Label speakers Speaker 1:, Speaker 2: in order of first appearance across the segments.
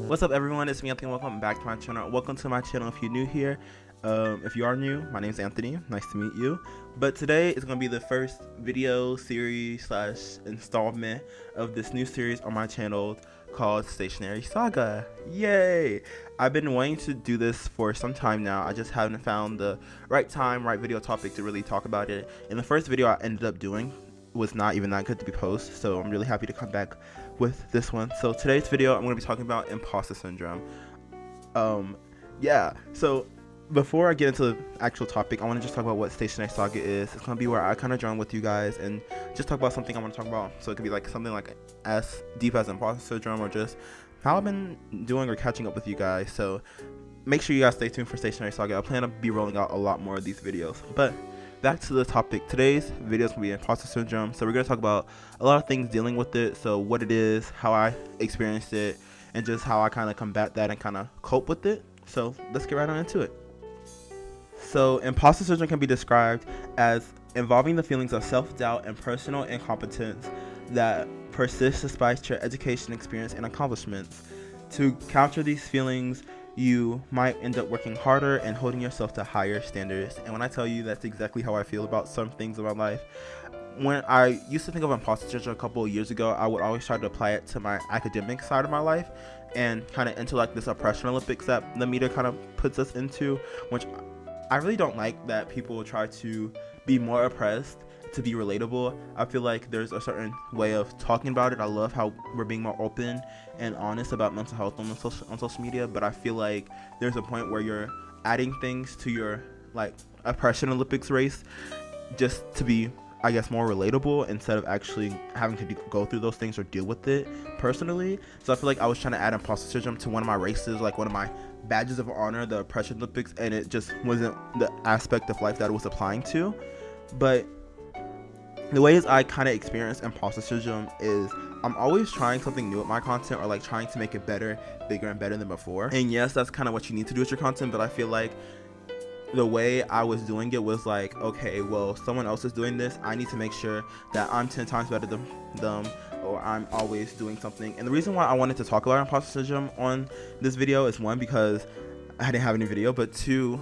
Speaker 1: What's up, everyone? It's me, Anthony. Welcome back to my channel. Welcome to my channel if you're new here. If you are new, my name's Anthony. Nice to meet you. But today is going to be the first video series / installment of this new series on my channel called Stationary Saga. Yay! I've been wanting to do this for some time now. I just haven't found the right time, right video topic to really talk about it. And the first video I ended up doing was not even that good to be posted, so I'm really happy to come back with this one. So today's video, I'm going to be talking about imposter syndrome. So before I get into the actual topic, I want to just talk about what Stationary Saga is. It's going to be where I kind of join with you guys and just talk about something I want to talk about. So it could be like something like as deep as imposter syndrome, or just how I've been doing or catching up with you guys. So make sure you guys stay tuned for Stationary Saga. I plan to be rolling out a lot more of these videos. But back to the topic. Today's video is going to be imposter syndrome. So we're going to talk about a lot of things dealing with it. So what it is, how I experienced it, and just how I kind of combat that and kind of cope with it. So let's get right on into it. So imposter syndrome can be described as involving the feelings of self-doubt and personal incompetence that persist despite your education, experience, and accomplishments. To counter these feelings, you might end up working harder and holding yourself to higher standards. And when I tell you that's exactly how I feel about some things in my life. When I used to think of imposter syndrome a couple of years ago, I would always try to apply it to my academic side of my life and kind of into like this oppression Olympics that the media kind of puts us into, which I really don't like, that people try to be more oppressed to be relatable. I feel like there's a certain way of talking about it. I love how we're being more open and honest about mental health on social media, but I feel like there's a point where you're adding things to your like oppression Olympics race just to be, I guess, more relatable instead of actually having to go through those things or deal with it personally. So I feel like I was trying to add imposter syndrome to one of my races, like one of my badges of honor, the oppression Olympics, and it just wasn't the aspect of life that it was applying to. But the ways I kind of experience imposter syndrome is I'm always trying something new with my content, or like trying to make it better, bigger, and better than before. And yes, that's kind of what you need to do with your content, but I feel like the way I was doing it was like, okay, well, someone else is doing this, I need to make sure that I'm 10 times better than them, or I'm always doing something. And the reason why I wanted to talk about imposter syndrome on this video is, one, because I didn't have any video, but two,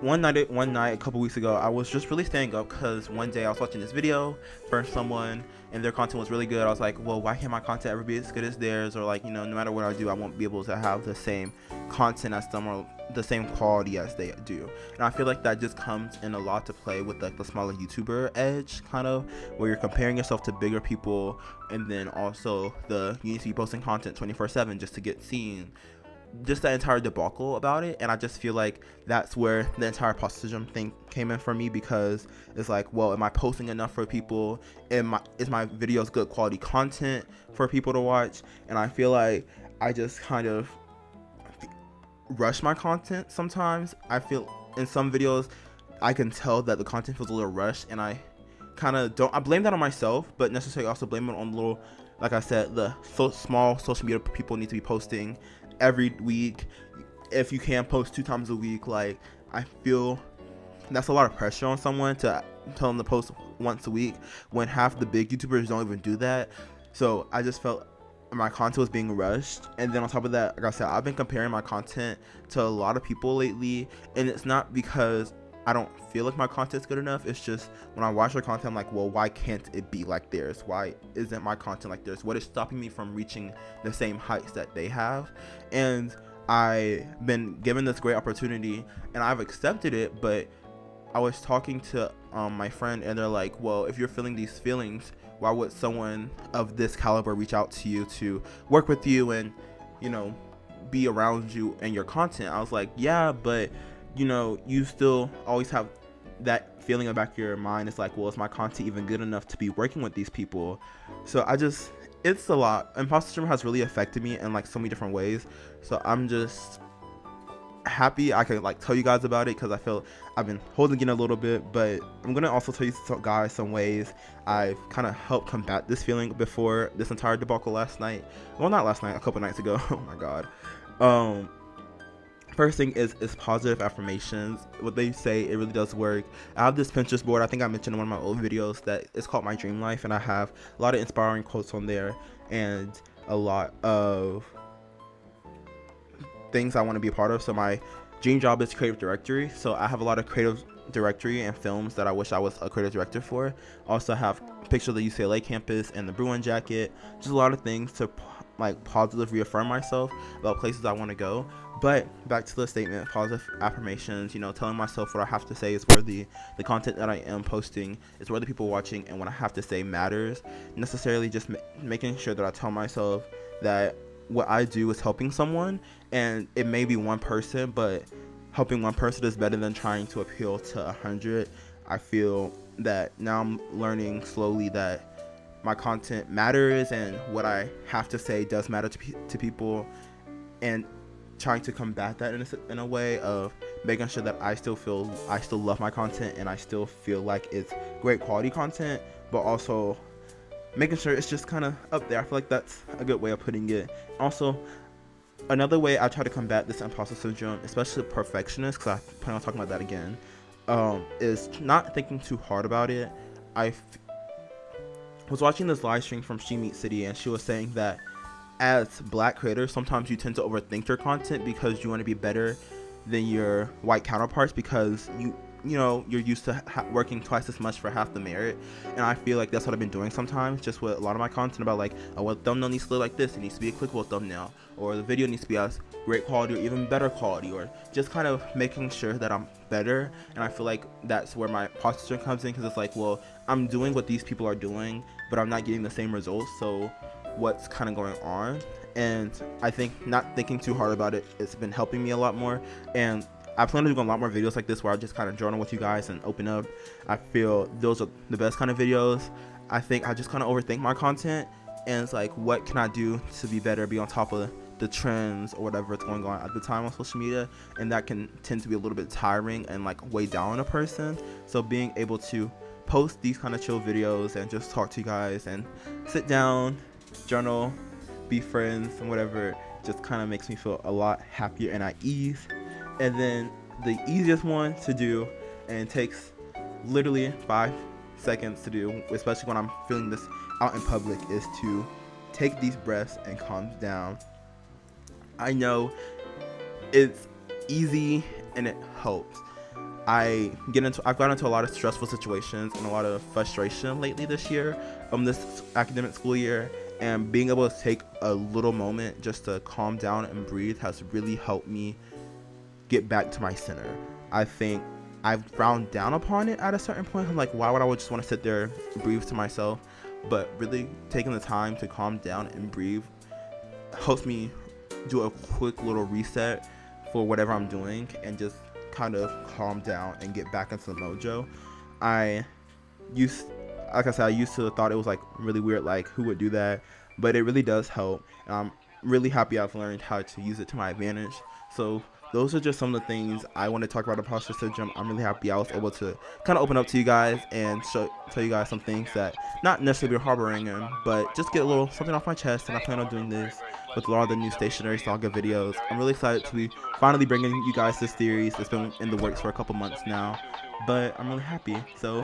Speaker 1: one night a couple weeks ago, I was just really staying up because one day I was watching this video for someone and their content was really good. I was like, well, why can't my content ever be as good as theirs? Or like, no matter what I do, I won't be able to have the same content as them or the same quality as they do. And I feel like that just comes in a lot to play with like the smaller YouTuber edge, kind of, where you're comparing yourself to bigger people, and then also you need to be posting content 24/7 just to get seen. Just the entire debacle about it. And I just feel like that's where the entire imposter syndrome thing came in for me, because it's like, well, am I posting enough for people? Is my videos good quality content for people to watch? And I feel like I just kind of rush my content sometimes. I feel in some videos I can tell that the content feels a little rushed, and I kind of I blame that on myself, but necessarily also blame it on little, like I said, the small social media people need to be posting every week. If you can post 2 times a week, like, I feel that's a lot of pressure on someone to tell them to post once a week when half the big YouTubers don't even do that. So I just felt my content was being rushed. And then on top of that, like I said, I've been comparing my content to a lot of people lately, and it's not because I don't feel like my content's good enough. It's just when I watch their content, I'm like, well, why can't it be like theirs? Why isn't my content like theirs? What is stopping me from reaching the same heights that they have? And I've been given this great opportunity and I've accepted it, but I was talking to my friend, and they're like, well, if you're feeling these feelings, why would someone of this caliber reach out to you to work with you and, be around you and your content? I was like, yeah, but you still always have that feeling in the back of your mind. It's like, well, is my content even good enough to be working with these people? So it's a lot. Imposter syndrome has really affected me in like so many different ways. So I'm just happy I can like tell you guys about it, because I feel I've been holding in a little bit, but I'm gonna also tell you guys some ways I've kind of helped combat this feeling before this entire debacle last night. Well, not last night, a couple nights ago. Oh my god. First thing is positive affirmations. What they say, it really does work. I have this Pinterest board, I think I mentioned in one of my old videos, that it's called My Dream Life, and I have a lot of inspiring quotes on there. And a lot of things I want to be a part of. So my dream job is creative directory. So I have a lot of creative directory and films that I wish I was a creative director for. Also have pictures of the UCLA campus and the Bruin jacket. Just a lot of things to like positively reaffirm myself about places I want to go. But back to the statement, positive affirmations, you know, telling myself what I have to say is worthy, the content that I am posting is worthy people watching, and what I have to say matters. Necessarily just making sure that I tell myself that what I do is helping someone, and it may be one person, but helping one person is better than trying to appeal to 100. I feel that now I'm learning slowly that my content matters and what I have to say does matter to people, and trying to combat that in a way of making sure that I still love my content and I still feel like it's great quality content, but also making sure it's just kind of up there. I feel like that's a good way of putting it. Also, another way I try to combat this imposter syndrome, especially perfectionist, because I plan on talking about that again, is not thinking too hard about it. I was watching this live stream from She Meets City, and she was saying that as black creators, sometimes you tend to overthink your content because you want to be better than your white counterparts, because you know you're used to working twice as much for half the merit. And I feel like that's what I've been doing sometimes, just with a lot of my content, about like, oh, well, the thumbnail needs to look like this, it needs to be a clickable thumbnail, or the video needs to be as great quality or even better quality, or just kind of making sure that I'm better. And I feel like that's where my imposter syndrome comes in, because it's like, well, I'm doing what these people are doing, but I'm not getting the same results, so what's kind of going on? And I think not thinking too hard about it, it's been helping me a lot more. And I plan on doing a lot more videos like this where I just kind of journal with you guys and open up. I feel those are the best kind of videos. I think I just kind of overthink my content, and it's like, what can I do to be better, be on top of the trends or whatever is going on at the time on social media, and that can tend to be a little bit tiring and like weigh down on a person. So being able to post these kind of chill videos and just talk to you guys and sit down, journal, be friends, and whatever, just kind of makes me feel a lot happier and at ease. And then the easiest one to do, and takes literally 5 seconds to do, especially when I'm feeling this out in public, is to take these breaths and calm down. I know it's easy and it helps. I've gotten into a lot of stressful situations and a lot of frustration lately this year, this academic school year, and being able to take a little moment just to calm down and breathe has really helped me get back to my center. I think I've frowned down upon it at a certain point. I'm like, why would I just want to sit there and breathe to myself? But really taking the time to calm down and breathe helps me do a quick little reset for whatever I'm doing and just kind of calm down and get back into the mojo. I used to thought it was like really weird, like who would do that, but it really does help, and I'm really happy I've learned how to use it to my advantage. So those are just some of the things I want to talk about imposter syndrome. I'm really happy I was able to kind of open up to you guys and tell you guys some things that not necessarily harboring in, but just get a little something off my chest. And I plan on doing this with a lot of the new stationary saga videos. I'm really excited to be finally bringing you guys this series. It's been in the works for a couple months now, but I'm really happy. So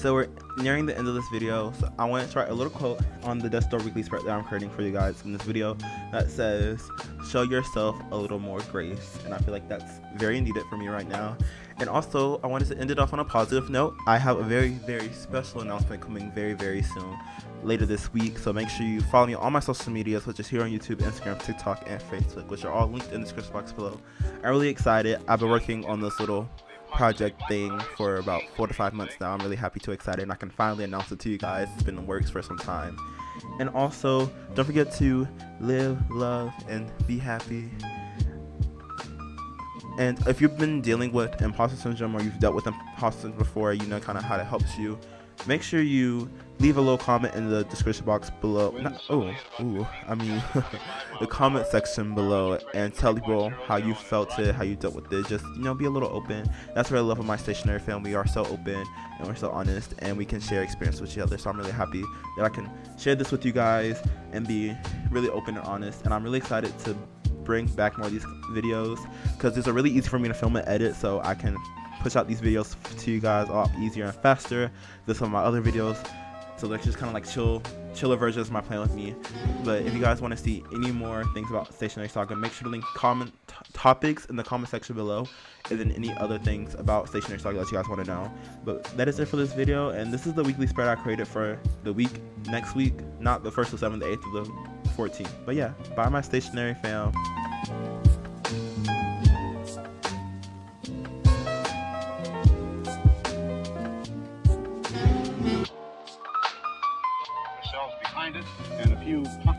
Speaker 1: we're nearing the end of this video, so I want to write a little quote on the Death Star Weekly spread that I'm creating for you guys in this video that says, show yourself a little more grace. And I feel like that's very needed for me right now. And also, I wanted to end it off on a positive note. I have a very, very special announcement coming very, very soon, later this week. So make sure you follow me on all my social medias, which is here on YouTube, Instagram, TikTok, and Facebook, which are all linked in the description box below. I'm really excited. I've been working on this little project thing for about 4 to 5 months now. I'm really happy to excited, and I can finally announce it to you guys. It's been in the works for some time. And also, don't forget to live, love, and be happy. And if you've been dealing with imposter syndrome, or you've dealt with imposter syndrome before, you know kind of how it helps you, make sure you leave a little comment in the description box below. The comment section below, and tell people how you felt it, how you dealt with it. Just, be a little open. That's what I love of my stationary family. We are so open and we're so honest, and we can share experience with each other. So I'm really happy that I can share this with you guys and be really open and honest. And I'm really excited to bring back more of these videos, because these are really easy for me to film and edit, so I can push out these videos to you guys a lot easier and faster than some of my other videos. So they're just kind of like chill chiller versions of my plan with me. But if you guys want to see any more things about Stationary Saga, make sure to link topics in the comment section below, and then any other things about Stationary Saga that you guys want to know. But that is it for this video, and this is the weekly spread I created for the week next week, not the 1st to 7th, the 8th to the 14th. But yeah, bye my stationary fam.
Speaker 2: Behind it and a few pockets.